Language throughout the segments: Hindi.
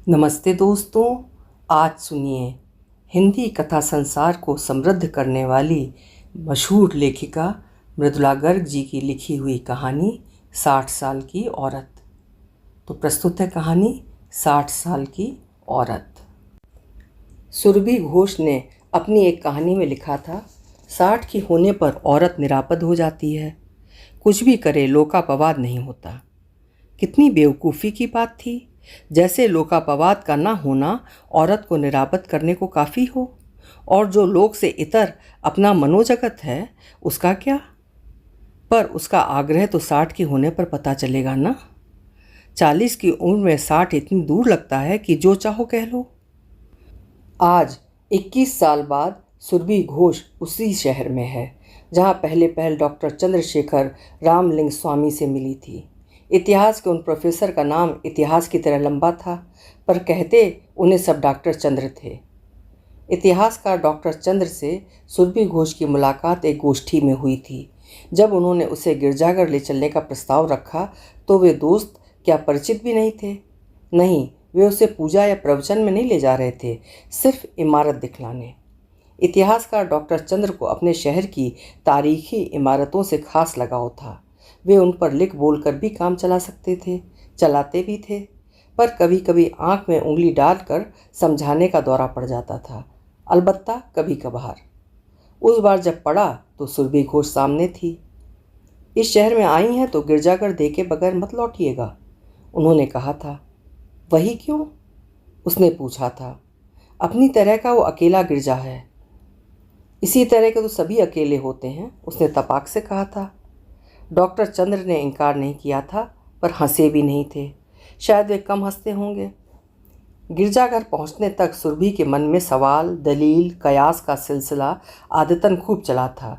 नमस्ते दोस्तों। आज सुनिए हिंदी कथा संसार को समृद्ध करने वाली मशहूर लेखिका मृदुला गर्ग जी की लिखी हुई कहानी 60 साल की औरत। तो प्रस्तुत है कहानी 60 साल की औरत। सुरभि घोष ने अपनी एक कहानी में लिखा था, 60 की होने पर औरत निरापद हो जाती है, कुछ भी करे लोकापवाद नहीं होता। कितनी बेवकूफ़ी की बात थी। जैसे लोकापवाद का ना होना औरत को निरापद करने को काफ़ी हो, और जो लोक से इतर अपना मनोजगत है उसका क्या। पर उसका आग्रह तो 60 की होने पर पता चलेगा ना। 40 की उम्र में 60 इतनी दूर लगता है कि जो चाहो कह लो। आज 21 साल बाद सुरभि घोष उसी शहर में है जहाँ पहले पहल डॉक्टर चंद्रशेखर रामलिंग स्वामी से मिली थी। इतिहास के उन प्रोफेसर का नाम इतिहास की तरह लंबा था, पर कहते उन्हें सब डॉक्टर चंद्र थे। इतिहासकार डॉक्टर चंद्र से सुरभि घोष की मुलाकात एक गोष्ठी में हुई थी। जब उन्होंने उसे गिरजाघर ले चलने का प्रस्ताव रखा तो वे दोस्त क्या परिचित भी नहीं थे। नहीं, वे उसे पूजा या प्रवचन में नहीं ले जा रहे थे, सिर्फ इमारत दिखलाने। इतिहासकार डॉक्टर चंद्र को अपने शहर की तारीखी इमारतों से खास लगाव था। वे उन पर लिख बोल कर भी काम चला सकते थे, चलाते भी थे, पर कभी कभी आंख में उंगली डालकर समझाने का दौरा पड़ जाता था, अलबत्ता कभी कभार। उस बार जब पड़ा तो सुरभि घोष सामने थी। इस शहर में आई हैं तो गिरजाघर देखे बगैर मत लौटिएगा, उन्होंने कहा था। वही क्यों? उसने पूछा था। अपनी तरह का वो अकेला गिरजा है। इसी तरह के तो सभी अकेले होते हैं, उसने तपाक से कहा था। डॉक्टर चंद्र ने इनकार नहीं किया था, पर हंसे भी नहीं थे। शायद वे कम हंसते होंगे। गिरजाघर पहुंचने तक सुरभि के मन में सवाल, दलील, कयास का सिलसिला आदतन खूब चला था,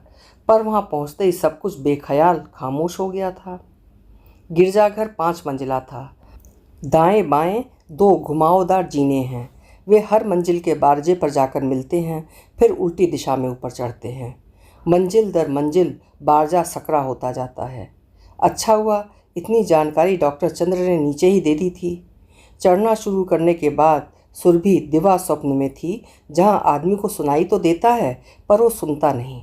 पर वहां पहुंचते ही सब कुछ बेख्याल खामोश हो गया था। गिरजाघर 5 मंजिला था। दाएं बाएं 2 घुमावदार जीने हैं। वे हर मंजिल के बारजे पर जाकर मिलते हैं, फिर उल्टी दिशा में ऊपर चढ़ते हैं। मंजिल दर मंजिल बारजा सकरा होता जाता है। अच्छा हुआ इतनी जानकारी डॉक्टर चंद्र ने नीचे ही दे दी थी। चढ़ना शुरू करने के बाद सुरभि दिवा स्वप्न में थी, जहां आदमी को सुनाई तो देता है पर वो सुनता नहीं।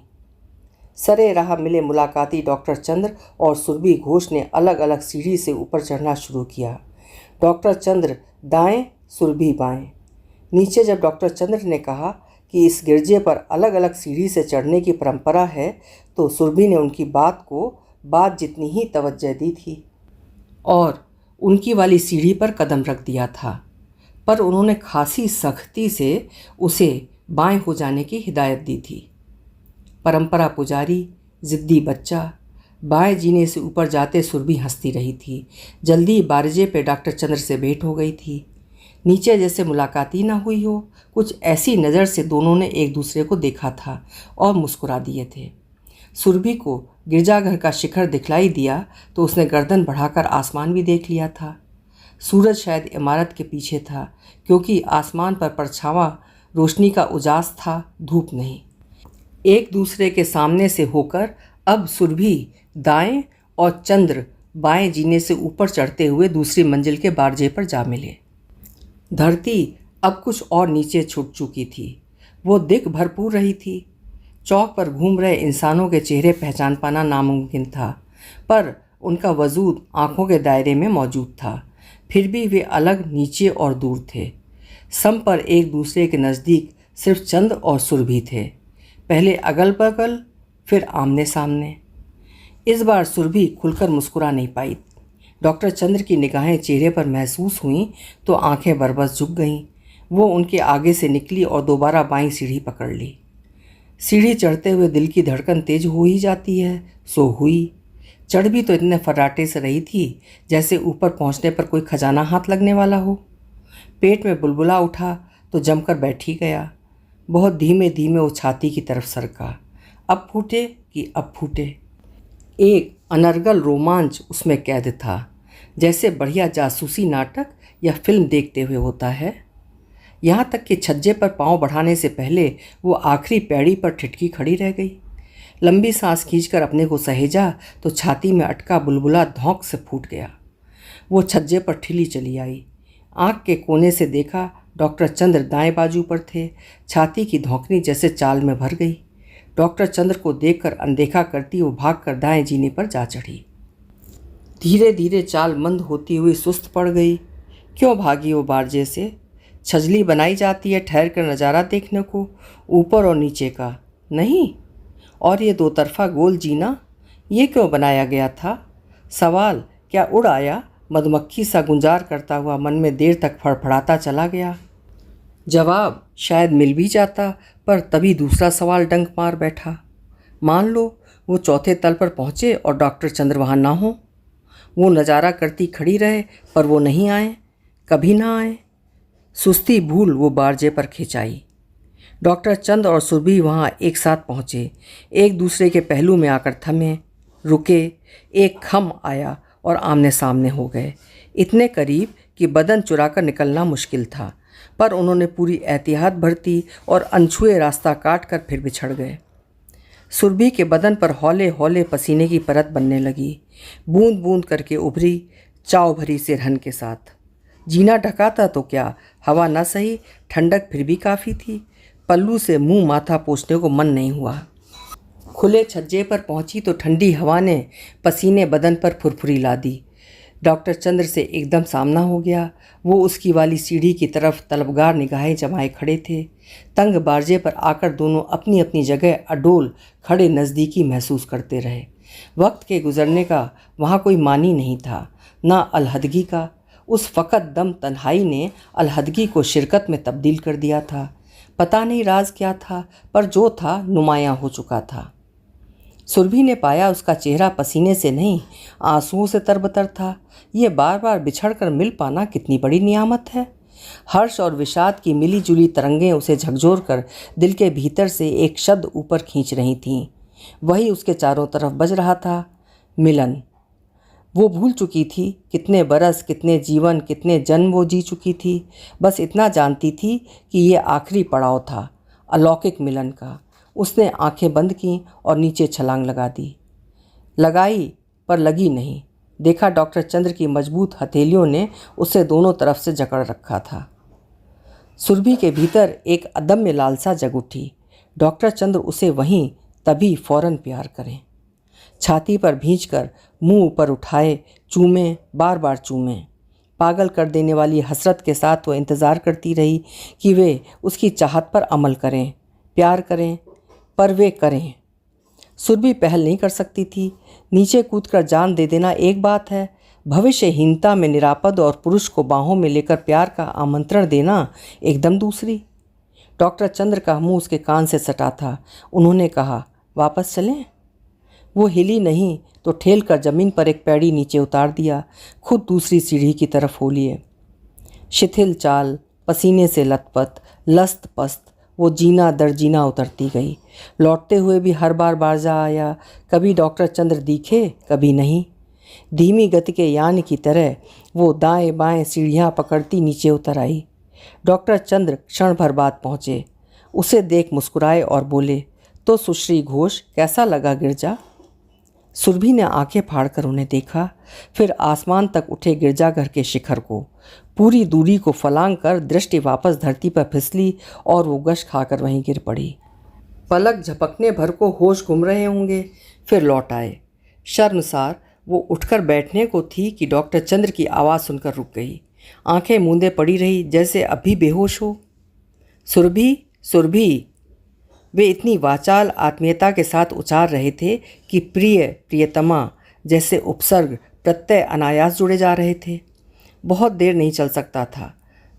सरे राह मिले मुलाकाती डॉक्टर चंद्र और सुरभि घोष ने अलग अलग सीढ़ी से ऊपर चढ़ना शुरू किया। डॉक्टर चंद्र दाएं, सुरभि बाएं। नीचे जब डॉक्टर चंद्र ने कहा कि इस गिरजे पर अलग अलग सीढ़ी से चढ़ने की परंपरा है, तो सुरभि ने उनकी बात को बात जितनी ही तवज्जो दी थी और उनकी वाली सीढ़ी पर कदम रख दिया था, पर उन्होंने खासी सख्ती से उसे बाएं हो जाने की हिदायत दी थी। परंपरा पुजारी, जिद्दी बच्चा। बाएं जीने से ऊपर जाते सुरभि हंसती रही थी। जल्दी बारजे पे डॉक्टर चंद्र से भेंट हो गई थी। नीचे जैसे मुलाकात ही ना हुई हो, कुछ ऐसी नज़र से दोनों ने एक दूसरे को देखा था और मुस्कुरा दिए थे। सुरभि को गिरजाघर का शिखर दिखलाई दिया तो उसने गर्दन बढ़ाकर आसमान भी देख लिया था। सूरज शायद इमारत के पीछे था, क्योंकि आसमान पर परछावा रोशनी का उजास था, धूप नहीं। एक दूसरे के सामने से होकर अब सुरभि दाएं और चंद्र बाएं जीने से ऊपर चढ़ते हुए दूसरी मंजिल के बारजे पर जा मिले। धरती अब कुछ और नीचे छूट चुकी थी। वो दिख भरपूर रही थी। चौक पर घूम रहे इंसानों के चेहरे पहचान पाना नामुमकिन था, पर उनका वजूद आंखों के दायरे में मौजूद था। फिर भी वे अलग, नीचे और दूर थे। सम पर एक दूसरे के नज़दीक सिर्फ चंद्र और सुरभि थे। पहले अगल बगल, फिर आमने सामने। इस बार सुरभि खुलकर मुस्कुरा नहीं पाई। डॉक्टर चंद्र की निगाहें चेहरे पर महसूस हुईं तो आंखें बरबस झुक गईं। वो उनके आगे से निकली और दोबारा बाईं सीढ़ी पकड़ ली। सीढ़ी चढ़ते हुए दिल की धड़कन तेज हो ही जाती है, सो हुई। चढ़ भी तो इतने फर्राटे से रही थी जैसे ऊपर पहुंचने पर कोई खजाना हाथ लगने वाला हो। पेट में बुलबुला उठा तो जमकर बैठ ही गया। बहुत धीमे धीमे वो छाती की तरफ सरका। अब फूटे कि अब फूटे। एक अनर्गल रोमांच उसमें कैद था, जैसे बढ़िया जासूसी नाटक या फिल्म देखते हुए होता है। यहाँ तक कि छज्जे पर पांव बढ़ाने से पहले वो आखिरी पैड़ी पर ठिठकी खड़ी रह गई। लंबी सांस खींचकर अपने को सहेजा तो छाती में अटका बुलबुला धौंक से फूट गया। वो छज्जे पर ठिली चली आई। आँख के कोने से देखा डॉक्टर चंद्र दाएं बाजू पर थे। छाती की धौंकनी जैसे चाल में भर गई। डॉक्टर चंद्र को देखकर अनदेखा करती वो भागकर दाएं जीने पर जा चढ़ी। धीरे धीरे चाल मंद होती हुई सुस्त पड़ गई। क्यों भागी वो बारजे से? छजली बनाई जाती है ठहर कर नज़ारा देखने को, ऊपर और नीचे का नहीं। और ये दो तरफा गोल जीना, ये क्यों बनाया गया था? सवाल क्या उड़ आया, मधुमक्खी सा गुंजार करता हुआ मन में देर तक फड़फड़ाता चला गया। जवाब शायद मिल भी जाता, पर तभी दूसरा सवाल डंक मार बैठा। मान लो वो चौथे तल पर पहुँचे और डॉक्टर चंद्र वहाँ ना हो। वो नज़ारा करती खड़ी रहे पर वो नहीं आए, कभी ना आए। सुस्ती भूल वो बारजे पर खिंचाई। डॉक्टर चंद और सुरभि वहाँ एक साथ पहुँचे, एक दूसरे के पहलू में आकर थमे, रुके। एक खम आया और आमने सामने हो गए, इतने करीब कि बदन चुराकर निकलना मुश्किल था, पर उन्होंने पूरी एहतियात बरती और अनछुए रास्ता काट कर फिर बिछड़ गए। सुरभि के बदन पर हौले हौले पसीने की परत बनने लगी, बूंद बूंद करके उभरी, चाव भरी सिरहन के साथ। जीना ढका था तो क्या, हवा न सही, ठंडक फिर भी काफ़ी थी। पल्लू से मुंह माथा पोंछने को मन नहीं हुआ। खुले छज्जे पर पहुंची तो ठंडी हवा ने पसीने बदन पर फुरफुरी ला दी। डॉक्टर चंद्र से एकदम सामना हो गया। वो उसकी वाली सीढ़ी की तरफ तलबगार निगाहें जमाए खड़े थे। तंग बारजे पर आकर दोनों अपनी अपनी जगह अडोल खड़े नज़दीकी महसूस करते रहे। वक्त के गुजरने का वहाँ कोई मानी नहीं था, ना अलहदगी का। उस फ़कत दम तन्हाई ने अलहदगी को शिरकत में तब्दील कर दिया था। पता नहीं राज क्या था, पर जो था नुमायाँ हो चुका था। सुरभि ने पाया उसका चेहरा पसीने से नहीं, आंसुओं से तरबतर था। ये बार बार बिछड़ कर मिल पाना कितनी बड़ी नियामत है। हर्ष और विषाद की मिली जुली तरंगें उसे झकझोर कर दिल के भीतर से एक शब्द ऊपर खींच रही थीं। वही उसके चारों तरफ बज रहा था, मिलन। वो भूल चुकी थी कितने बरस, कितने जीवन, कितने जन्म वो जी चुकी थी। बस इतना जानती थी कि ये आखिरी पड़ाव था अलौकिक मिलन का। उसने आंखें बंद की और नीचे छलांग लगा दी। लगाई पर लगी नहीं। देखा डॉक्टर चंद्र की मजबूत हथेलियों ने उसे दोनों तरफ से जकड़ रखा था। सुरभि के भीतर एक अदम्य लालसा जग उठी। डॉक्टर चंद्र उसे वहीं तभी फौरन प्यार करें। छाती पर भींचकर मुंह ऊपर उठाए, चूमे, बार बार चूमे। पागल कर देने वाली हसरत के साथ वो इंतज़ार करती रही कि वे उसकी चाहत पर अमल करें, प्यार करें, पर वे करें। सुरभि पहल नहीं कर सकती थी। नीचे कूदकर जान दे देना एक बात है, भविष्यहीनता में निरापद और पुरुष को बाहों में लेकर प्यार का आमंत्रण देना एकदम दूसरी। डॉक्टर चंद्र का मुंह उसके कान से सटा था। उन्होंने कहा, वापस चलें? वो हिली नहीं तो ठेल कर ज़मीन पर एक पैड़ी नीचे उतार दिया, खुद दूसरी सीढ़ी की तरफ हो लिए। शिथिल चाल, पसीने से लथपथ, लस्त पस्त, वो जीना दर जीना उतरती गई। लौटते हुए भी हर बार बारजा आया। कभी डॉक्टर चंद्र दिखे, कभी नहीं। धीमी गति के यान की तरह वो दाएं बाएं सीढ़ियाँ पकड़ती नीचे उतर आई। डॉक्टर चंद्र क्षण भर बाद पहुँचे। उसे देख मुस्कुराए और बोले, तो सुश्री घोष, कैसा लगा गिरजा? सुरभि ने आंखें फाड़कर उन्हें देखा, फिर आसमान तक उठे गिरजाघर के शिखर को। पूरी दूरी को फलांग कर दृष्टि वापस धरती पर फिसली और वो गश खाकर वहीं गिर पड़ी। पलक झपकने भर को होश घूम रहे होंगे, फिर लौट आए। शर्मसार वो उठकर बैठने को थी कि डॉक्टर चंद्र की आवाज़ सुनकर रुक गई। आंखें मूंदे पड़ी रही जैसे अभी बेहोश हो। सुरभि, सुरभि। वे इतनी वाचाल आत्मीयता के साथ उचार रहे थे कि प्रिय, प्रियतमा जैसे उपसर्ग प्रत्यय अनायास जुड़े जा रहे थे। बहुत देर नहीं चल सकता था।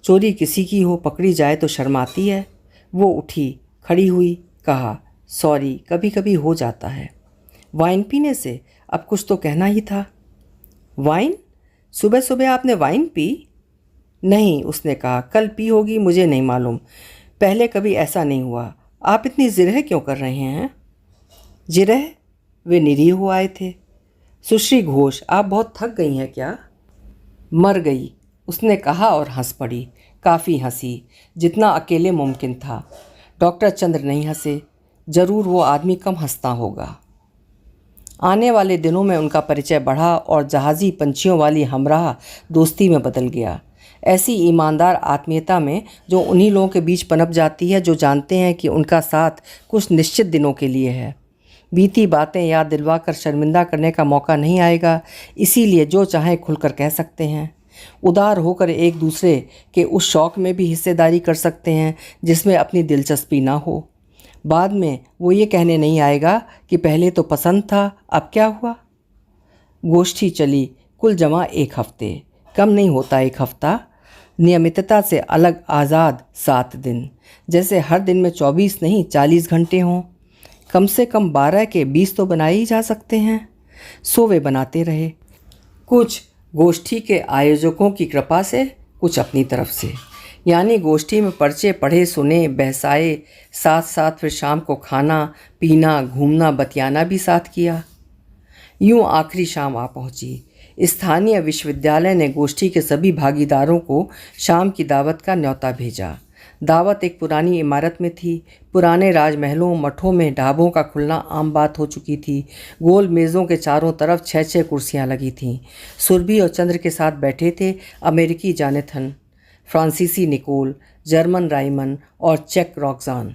चोरी किसी की हो, पकड़ी जाए तो शर्माती है। वो उठी, खड़ी हुई, कहा, सॉरी, कभी कभी हो जाता है। वाइन पीने से अब कुछ तो कहना ही था। वाइन? सुबह सुबह आपने वाइन पी? नहीं, उसने कहा, कल पी होगी, मुझे नहीं मालूम। पहले कभी ऐसा नहीं हुआ। आप इतनी जिरह क्यों कर रहे हैं? जिरह? वे निरीह हो आए थे। सुश्री घोष, आप बहुत थक गई हैं क्या? मर गई, उसने कहा और हंस पड़ी। काफ़ी हंसी, जितना अकेले मुमकिन था। डॉक्टर चंद्र नहीं हंसे। जरूर वो आदमी कम हंसता होगा। आने वाले दिनों में उनका परिचय बढ़ा और जहाज़ी पंछियों वाली हमराह दोस्ती में बदल गया। ऐसी ईमानदार आत्मीयता में जो उन्हीं लोगों के बीच पनप जाती है जो जानते हैं कि उनका साथ कुछ निश्चित दिनों के लिए है। बीती बातें याद दिलवा कर शर्मिंदा करने का मौका नहीं आएगा, इसीलिए जो चाहें खुलकर कह सकते हैं। उदार होकर एक दूसरे के उस शौक़ में भी हिस्सेदारी कर सकते हैं जिसमें अपनी दिलचस्पी ना हो। बाद में वो ये कहने नहीं आएगा कि पहले तो पसंद था, अब क्या हुआ। गोष्ठी चली कुल जमा 1 हफ्ते, कम नहीं होता 1 हफ्ता। नियमितता से अलग आज़ाद 7 दिन, जैसे हर दिन में 24 नहीं 40 घंटे हों। कम से कम 12 के 20 तो बनाए ही जा सकते हैं। सो वे बनाते रहे, कुछ गोष्ठी के आयोजकों की कृपा से, कुछ अपनी तरफ से। यानी गोष्ठी में पर्चे पढ़े सुने बहसाए, साथ साथ फिर शाम को खाना पीना घूमना बतियाना भी साथ किया। यूं आखिरी शाम आ पहुंची। स्थानीय विश्वविद्यालय ने गोष्ठी के सभी भागीदारों को शाम की दावत का न्योता भेजा। दावत एक पुरानी इमारत में थी। पुराने राजमहलों मठों में ढाबों का खुलना आम बात हो चुकी थी। गोल मेज़ों के चारों तरफ 6-6 कुर्सियां लगी थीं। सुरभि और चंद्र के साथ बैठे थे अमेरिकी जानेथन, फ्रांसीसी निकोल, जर्मन राइमन और चेक रॉक्जान।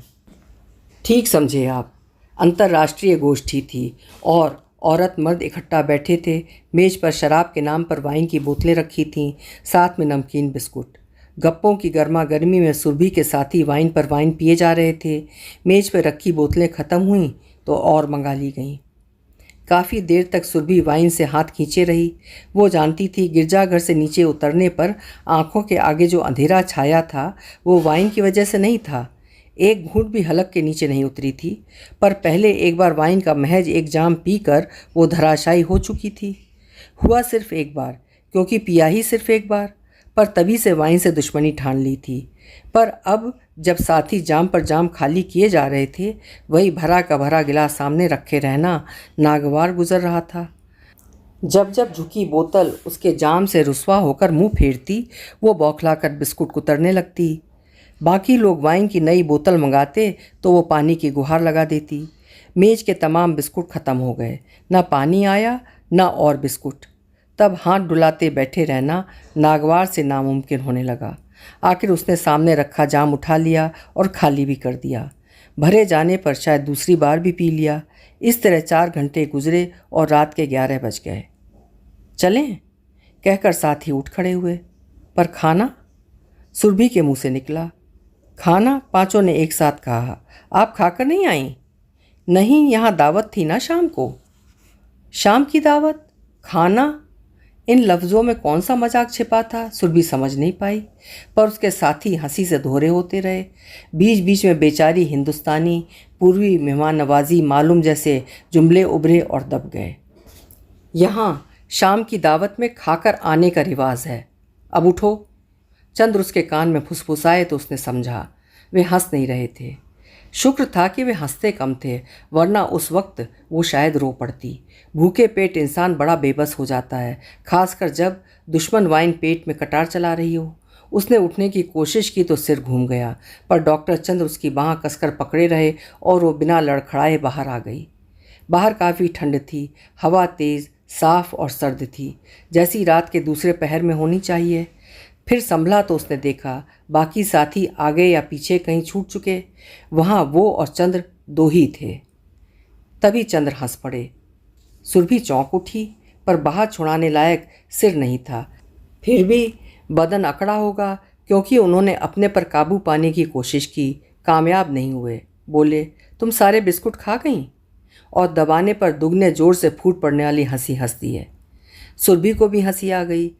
ठीक समझे आप, अंतर्राष्ट्रीय गोष्ठी थी और औरत मर्द इकट्ठा बैठे थे। मेज़ पर शराब के नाम पर वाइन की बोतलें रखी थीं, साथ में नमकीन बिस्कुट। गप्पों की गर्मा गर्मी में सुरभि के साथी वाइन पर वाइन पिए जा रहे थे। मेज़ पर रखी बोतलें ख़त्म हुईं तो और मंगा ली गईं। काफ़ी देर तक सुरभि वाइन से हाथ खींचे रही। वो जानती थी गिरजाघर से नीचे उतरने पर आंखों के आगे जो अंधेरा छाया था वो वाइन की वजह से नहीं था। एक घूंट भी हलक के नीचे नहीं उतरी थी, पर पहले एक बार वाइन का महज एक जाम पीकर वो धराशायी हो चुकी थी। हुआ सिर्फ एक बार, क्योंकि पिया ही सिर्फ एक बार, पर तभी से वाइन से दुश्मनी ठान ली थी। पर अब जब साथी जाम पर जाम खाली किए जा रहे थे, वही भरा का भरा गिलास सामने रखे रहना नागवार गुजर रहा था। जब जब झुकी बोतल उसके जाम से रुसवा होकर मुंह फेरती, वो बौखलाकर बिस्कुट कुतरने लगती। बाकी लोग वाइन की नई बोतल मंगाते तो वो पानी की गुहार लगा देती। मेज के तमाम बिस्कुट ख़त्म हो गए, ना पानी आया ना और बिस्कुट। तब हाथ डुलाते बैठे रहना नागवार से नामुमकिन होने लगा। आखिर उसने सामने रखा जाम उठा लिया और खाली भी कर दिया। भरे जाने पर शायद दूसरी बार भी पी लिया। इस तरह 4 घंटे गुजरे और रात के 11 बज गए। चलें कहकर साथी उठ खड़े हुए। पर खाना? सुरभि के मुंह से निकला। खाना? पांचों ने एक साथ कहा। आप खाकर नहीं आई? नहीं, यहाँ दावत थी ना शाम को। शाम की दावत? खाना? इन लफ्ज़ों में कौन सा मजाक छिपा था सुरभि समझ नहीं पाई, पर उसके साथी हंसी से दोहरे होते रहे। बीच बीच में बेचारी हिंदुस्तानी पूर्वी मेहमान नवाजी मालूम जैसे जुमले उभरे और दब गए। यहाँ शाम की दावत में खाकर आने का रिवाज है, अब उठो। चंद्र उसके कान में फुसफुसाए तो उसने समझा वे हंस नहीं रहे थे। शुक्र था कि वे हंसते कम थे, वरना उस वक्त वो शायद रो पड़ती। भूखे पेट इंसान बड़ा बेबस हो जाता है, खासकर जब दुश्मन वाइन पेट में कटार चला रही हो। उसने उठने की कोशिश की तो सिर घूम गया, पर डॉक्टर चंद्र उसकी बाँह कसकर पकड़े रहे और वो बिना लड़खड़ाए बाहर आ गई। बाहर काफ़ी ठंड थी, हवा तेज़ साफ और सर्द थी, जैसी रात के दूसरे पहर में होनी चाहिए। फिर संभला तो उसने देखा बाकी साथी आगे या पीछे कहीं छूट चुके। वहाँ वो और चंद्र 2 ही थे। तभी चंद्र हंस पड़े। सुरभि चौंक उठी, पर बाहर छुड़ाने लायक सिर नहीं था। फिर भी बदन अकड़ा होगा, क्योंकि उन्होंने अपने पर काबू पाने की कोशिश की, कामयाब नहीं हुए। बोले, तुम सारे बिस्कुट खा गईं? और दबाने पर दुगने जोर से फूट पड़ने वाली हंसी हंस दी है। सुरभि को भी हंसी आ गई।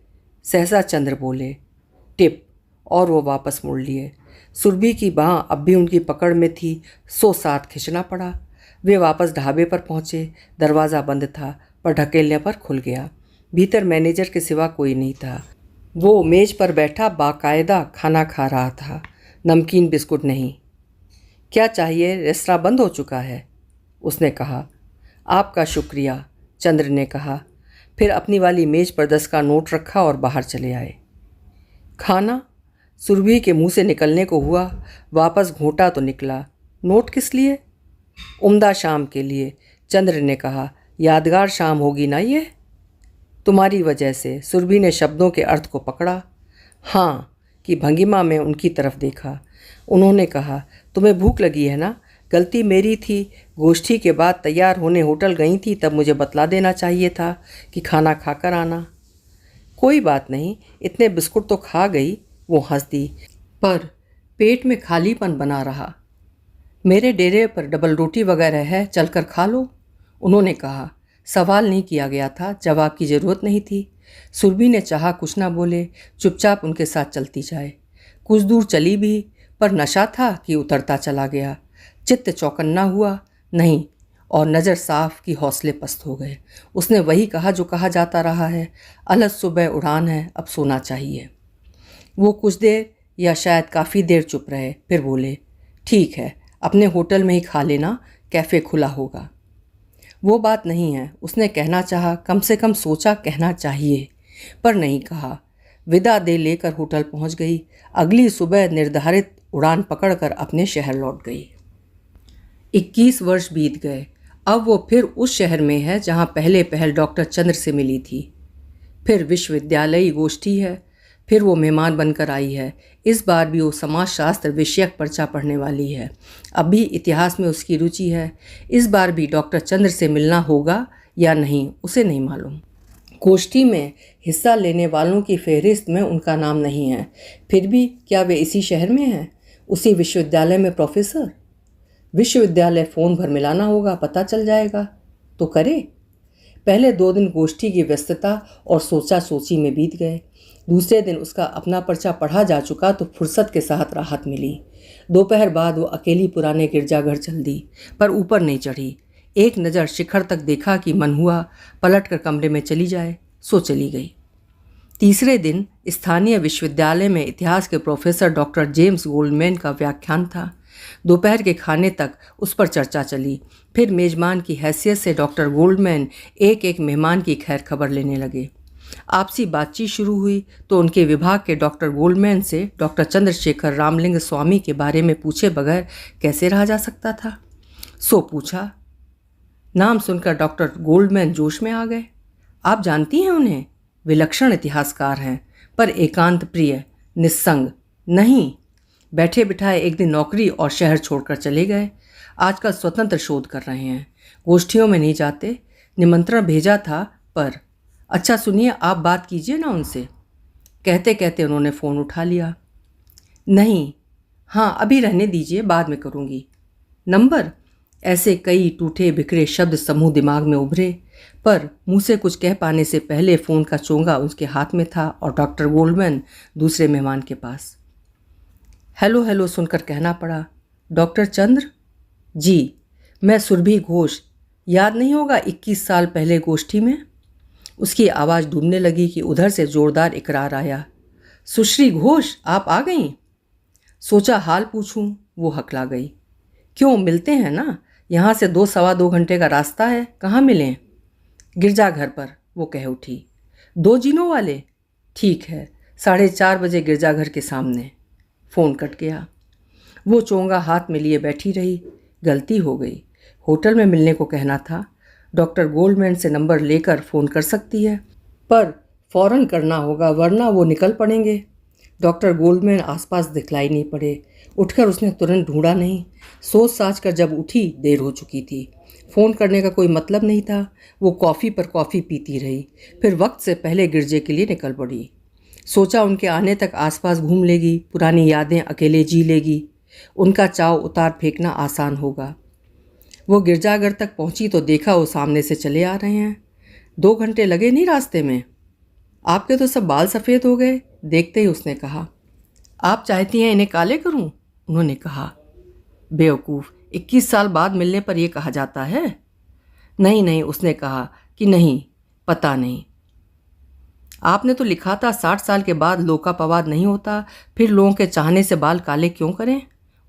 सहसा चंद्र बोले, टिप, और वो वापस मुड़ लिए। सुरभि की बाँह अब भी उनकी पकड़ में थी, सो साथ खिंचना पड़ा। वे वापस ढाबे पर पहुँचे। दरवाज़ा बंद था, पर ढकेलने पर खुल गया। भीतर मैनेजर के सिवा कोई नहीं था। वो मेज़ पर बैठा बाकायदा खाना खा रहा था, नमकीन बिस्कुट नहीं। क्या चाहिए? रेस्तरां बंद हो चुका है, उसने कहा। आपका शुक्रिया, चंद्र ने कहा। फिर अपनी वाली मेज़ पर 10 का नोट रखा और बाहर चले आए। खाना? सुरभि के मुंह से निकलने को हुआ। वापस घोंटा तो निकला। नोट किस लिए? उम्दा शाम के लिए, चंद्र ने कहा। यादगार शाम होगी ना ये? तुम्हारी वजह से। सुरभि ने शब्दों के अर्थ को पकड़ा। हाँ की भंगिमा में उनकी तरफ देखा। उन्होंने कहा, तुम्हें भूख लगी है ना? गलती मेरी थी। गोष्ठी के बाद तैयार होने होटल गई थी, तब मुझे बतला देना चाहिए था कि खाना खाकर आना। कोई बात नहीं, इतने बिस्कुट तो खा गई। वो हंस दी, पर पेट में खालीपन बना रहा। मेरे डेरे पर डबल रोटी वगैरह है, चलकर खा लो। उन्होंने कहा। सवाल नहीं किया गया था, जवाब की ज़रूरत नहीं थी। सुरभि ने चाहा कुछ ना बोले, चुपचाप उनके साथ चलती जाए। कुछ दूर चली भी, पर नशा था कि उतरता चला गया। चित्त चौकन्ना हुआ नहीं, और नज़र साफ कि हौसले पस्त हो गए। उसने वही कहा जो कहा जाता रहा है, अलग सुबह उड़ान है, अब सोना चाहिए। वो कुछ देर या शायद काफ़ी देर चुप रहे, फिर बोले, ठीक है, अपने होटल में ही खा लेना, कैफ़े खुला होगा। वो बात नहीं है, उसने कहना चाहा, कम से कम सोचा कहना चाहिए, पर नहीं कहा। विदा दे लेकर होटल पहुंच गई। अगली सुबह निर्धारित उड़ान पकड़कर अपने शहर लौट गई। 21 वर्ष बीत गए। अब वो फिर उस शहर में है जहाँ पहले पहल डॉक्टर चंद्र से मिली थी। फिर विश्वविद्यालयी गोष्ठी है। फिर वो मेहमान बनकर आई है। इस बार भी वो समाजशास्त्र विषयक पर्चा पढ़ने वाली है। अब भी इतिहास में उसकी रुचि है। इस बार भी डॉक्टर चंद्र से मिलना होगा या नहीं, उसे नहीं मालूम। गोष्ठी में हिस्सा लेने वालों की फहरिस्त में उनका नाम नहीं है। फिर भी क्या वे इसी शहर में हैं, उसी विश्वविद्यालय में प्रोफेसर? विश्वविद्यालय फ़ोन भर मिलाना होगा, पता चल जाएगा तो करे। पहले 2 दिन गोष्ठी की व्यस्तता और सोचा सोची में बीत गए। दूसरे दिन उसका अपना पर्चा पढ़ा जा चुका तो फुर्सत के साथ राहत मिली। दोपहर बाद वो अकेली पुराने गिरजाघर चल दी, पर ऊपर नहीं चढ़ी। एक नज़र शिखर तक देखा कि मन हुआ पलट कर कमरे में चली जाए, सो चली गई। तीसरे दिन स्थानीय विश्वविद्यालय में इतिहास के प्रोफेसर डॉक्टर जेम्स गोल्डमैन का व्याख्यान था। दोपहर के खाने तक उस पर चर्चा चली। फिर मेज़बान की हैसियत से डॉक्टर गोल्डमैन एक एक मेहमान की खैर खबर लेने लगे। आपसी बातचीत शुरू हुई तो उनके विभाग के डॉक्टर गोल्डमैन से डॉक्टर चंद्रशेखर रामलिंग स्वामी के बारे में पूछे बगैर कैसे रहा जा सकता था। सो पूछा। नाम सुनकर डॉक्टर गोल्डमैन जोश में आ गए। आप जानती हैं उन्हें? विलक्षण इतिहासकार हैं, पर एकांत प्रिय, निस्संग नहीं। बैठे बिठाए एक दिन नौकरी और शहर छोड़कर चले गए। आजकल स्वतंत्र शोध कर रहे हैं, गोष्ठियों में नहीं जाते। निमंत्रण भेजा था, पर अच्छा सुनिए, आप बात कीजिए ना उनसे। कहते कहते उन्होंने फ़ोन उठा लिया। नहीं, हाँ अभी रहने दीजिए, बाद में करूँगी। नंबर? ऐसे कई टूटे बिखरे शब्द समूह दिमाग में उभरे, पर मुंह से कुछ कह पाने से पहले फ़ोन का चोंगा उसके हाथ में था और डॉक्टर गोल्डमैन दूसरे मेहमान के पास। हेलो हेलो सुनकर कहना पड़ा, डॉक्टर चंद्र? जी, मैं सुरभि घोष। याद नहीं होगा 21 साल पहले गोष्ठी में? उसकी आवाज़ डूबने लगी कि उधर से ज़ोरदार इकरार आया, सुश्री घोष आप आ गईं? सोचा हाल पूछूं, वो हकला गई। क्यों, मिलते हैं ना, यहाँ से 2 सवा 2 घंटे का रास्ता है, कहाँ मिलें? गिरजाघर पर, वो कह उठी। 2 जीनों वाले? ठीक है, 4:30 बजे गिरजाघर के सामने। फ़ोन कट गया। वो चोंगा हाथ में लिए बैठी रही। गलती हो गई, होटल में मिलने को कहना था। डॉक्टर गोल्डमैन से नंबर लेकर फ़ोन कर सकती है, पर फ़ौरन करना होगा वरना वो निकल पड़ेंगे। डॉक्टर गोल्डमैन आसपास दिखलाई नहीं पड़े। उठकर उसने तुरंत ढूंढा नहीं। सोच साच कर जब उठी देर हो चुकी थी। फ़ोन करने का कोई मतलब नहीं था। वो कॉफ़ी पर कॉफ़ी पीती रही, फिर वक्त से पहले गिरजे के लिए निकल पड़ी। सोचा उनके आने तक आसपास घूम लेगी, पुरानी यादें अकेले जी लेगी, उनका चाव उतार फेंकना आसान होगा। वो गिरजाघर तक पहुंची तो देखा वो सामने से चले आ रहे हैं। 2 घंटे लगे नहीं रास्ते में? आपके तो सब बाल सफ़ेद हो गए। देखते ही उसने कहा, आप चाहती हैं इन्हें काले करूं? उन्होंने कहा। बेवकूफ़, 21 साल बाद मिलने पर यह कहा जाता है? नहीं नहीं, उसने कहा कि नहीं, पता नहीं। आपने तो लिखा था 60 साल के बाद लोकापवाद नहीं होता, फिर लोगों के चाहने से बाल काले क्यों करें?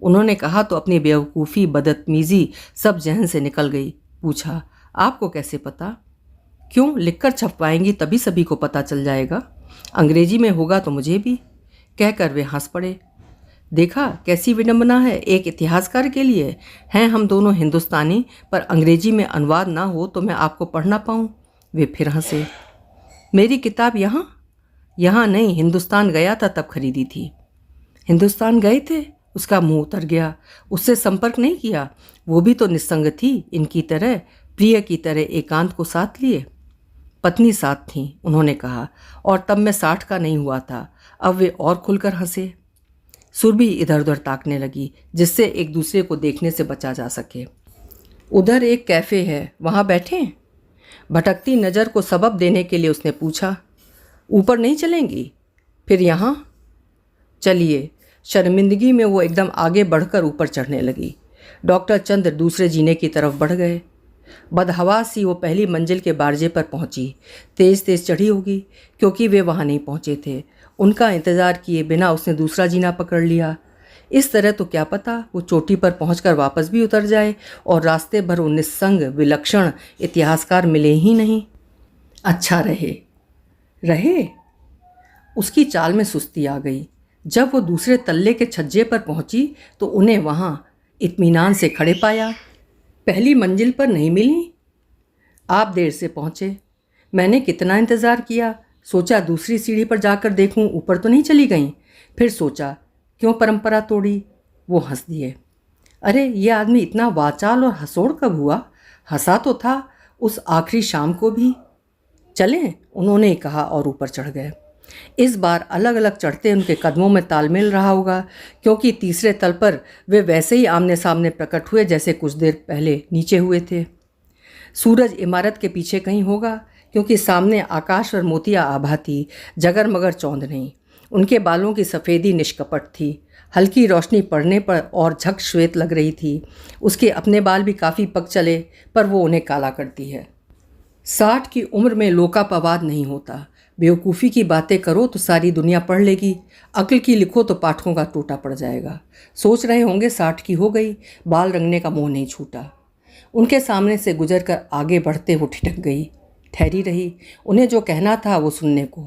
उन्होंने कहा तो अपनी बेवकूफ़ी बदतमीज़ी सब जहन से निकल गई। पूछा, आपको कैसे पता? क्यों, लिखकर छपवाएंगी तभी सभी को पता चल जाएगा। अंग्रेजी में होगा तो मुझे भी। कहकर वे हंस पड़े। देखा कैसी विडंबना है एक इतिहासकार के लिए। हैं हम दोनों हिंदुस्तानी, पर अंग्रेजी में अनुवाद ना हो तो मैं आपको पढ़ ना पाऊँ। वे फिर हंसे। मेरी किताब यहाँ? यहाँ नहीं, हिंदुस्तान गया था तब खरीदी थी। हिंदुस्तान गए थे? उसका मुंह उतर गया। उससे संपर्क नहीं किया? वो भी तो निस्संग थी, इनकी तरह, प्रिय की तरह एकांत को साथ लिए। पत्नी साथ थी, उन्होंने कहा, और तब मैं 60 का नहीं हुआ था। अब वे और खुलकर हंसे। सुरभि इधर उधर ताकने लगी, जिससे एक दूसरे को देखने से बचा जा सके। उधर एक कैफ़े है, वहाँ बैठें? भटकती नज़र को सबब देने के लिए उसने पूछा। ऊपर नहीं चलेंगी? फिर यहाँ चलिए। शर्मिंदगी में वो एकदम आगे बढ़कर ऊपर चढ़ने लगी। डॉक्टर चंद्र दूसरे जीने की तरफ बढ़ गए। बदहवास सी वो पहली मंजिल के बारजे पर पहुंची। तेज़ तेज़ चढ़ी होगी, क्योंकि वे वहाँ नहीं पहुँचे थे। उनका इंतज़ार किए बिना उसने दूसरा जीना पकड़ लिया। इस तरह तो क्या पता वो चोटी पर पहुंचकर वापस भी उतर जाए और रास्ते भर वो निस्संग विलक्षण इतिहासकार मिले ही नहीं। अच्छा रहे। उसकी चाल में सुस्ती आ गई। जब वो दूसरे तल्ले के छज्जे पर पहुंची तो उन्हें वहाँ इत्मीनान से खड़े पाया। पहली मंजिल पर नहीं मिली? आप देर से पहुँचे। मैंने कितना इंतज़ार किया। सोचा दूसरी सीढ़ी पर जाकर देखूं, ऊपर तो नहीं चली गईं। फिर सोचा क्यों परंपरा तोड़ी। वो हंस दिए। अरे ये आदमी इतना वाचाल और हंसोड़ कब हुआ? हंसा तो था उस आखिरी शाम को भी। चलें, उन्होंने कहा और ऊपर चढ़ गए। इस बार अलग अलग चढ़ते उनके कदमों में तालमेल रहा होगा, क्योंकि तीसरे तल पर वे वैसे ही आमने सामने प्रकट हुए जैसे कुछ देर पहले नीचे हुए थे। सूरज इमारत के पीछे कहीं होगा, क्योंकि सामने आकाश और मोतिया आभा थी, जगर मगर चौंध नहीं। उनके बालों की सफ़ेदी निष्कपट थी, हल्की रोशनी पड़ने पर और झक श्वेत लग रही थी। उसके अपने बाल भी काफ़ी पक चले, पर वो उन्हें काला करती है। 60 की उम्र में लोकापवाद नहीं होता। बेवकूफ़ी की बातें करो तो सारी दुनिया पढ़ लेगी, अक्ल की लिखो तो पाठकों का टोटा पड़ जाएगा। सोच रहे होंगे 60 की हो गई, बाल रंगने का मोह नहीं छूटा। उनके सामने से गुजरकर आगे बढ़ते वो ठिठक गई, ठहरी रही। उन्हें जो कहना था वो सुनने को।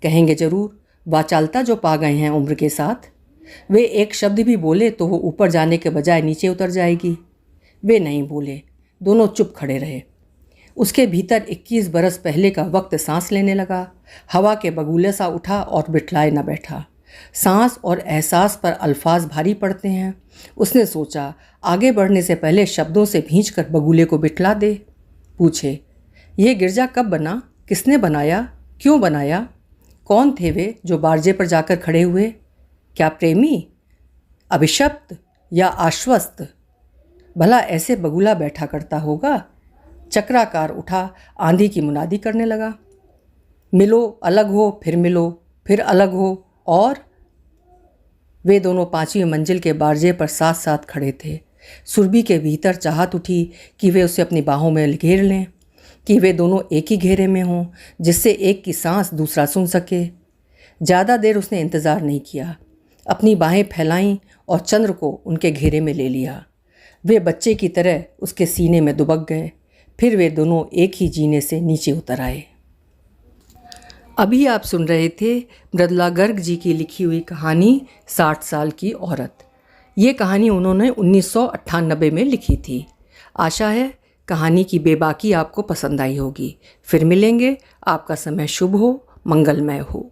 कहेंगे ज़रूर, वाचालता जो पा गए हैं उम्र के साथ। वे एक शब्द भी बोले तो वो ऊपर जाने के बजाय नीचे उतर जाएगी। वे नहीं बोले, दोनों चुप खड़े रहे। उसके भीतर 21 बरस पहले का वक्त सांस लेने लगा। हवा के बगुले सा उठा और बिठलाए न बैठा। सांस और एहसास पर अल्फाज भारी पड़ते हैं। उसने सोचा आगे बढ़ने से पहले शब्दों से भींचकर बगुले को बिठला दे। पूछे, ये गिरजा कब बना? किसने बनाया? क्यों बनाया? कौन थे वे जो बारजे पर जाकर खड़े हुए? क्या प्रेमी, अभिशप्त या आश्वस्त? भला ऐसे बगुला बैठा करता होगा? चक्राकार उठा, आंधी की मुनादी करने लगा। मिलो, अलग हो, फिर मिलो, फिर अलग हो। और वे दोनों 5वीं मंजिल के बारजे पर साथ साथ खड़े थे। सुरभि के भीतर चाहत उठी कि वे उसे अपनी बाहों में घेर लें, कि वे दोनों एक ही घेरे में हों, जिससे एक की सांस दूसरा सुन सके। ज़्यादा देर उसने इंतज़ार नहीं किया। अपनी बाहें फैलाईं और चंद्र को उनके घेरे में ले लिया। वे बच्चे की तरह उसके सीने में दुबक गए। फिर वे दोनों एक ही जीने से नीचे उतर आए। अभी आप सुन रहे थे मृदुला गर्ग जी की लिखी हुई कहानी 60 साल की औरत। ये कहानी उन्होंने 1998 में लिखी थी। आशा है कहानी की बेबाकी आपको पसंद आई होगी। फिर मिलेंगे। आपका समय शुभ हो, मंगलमय हो।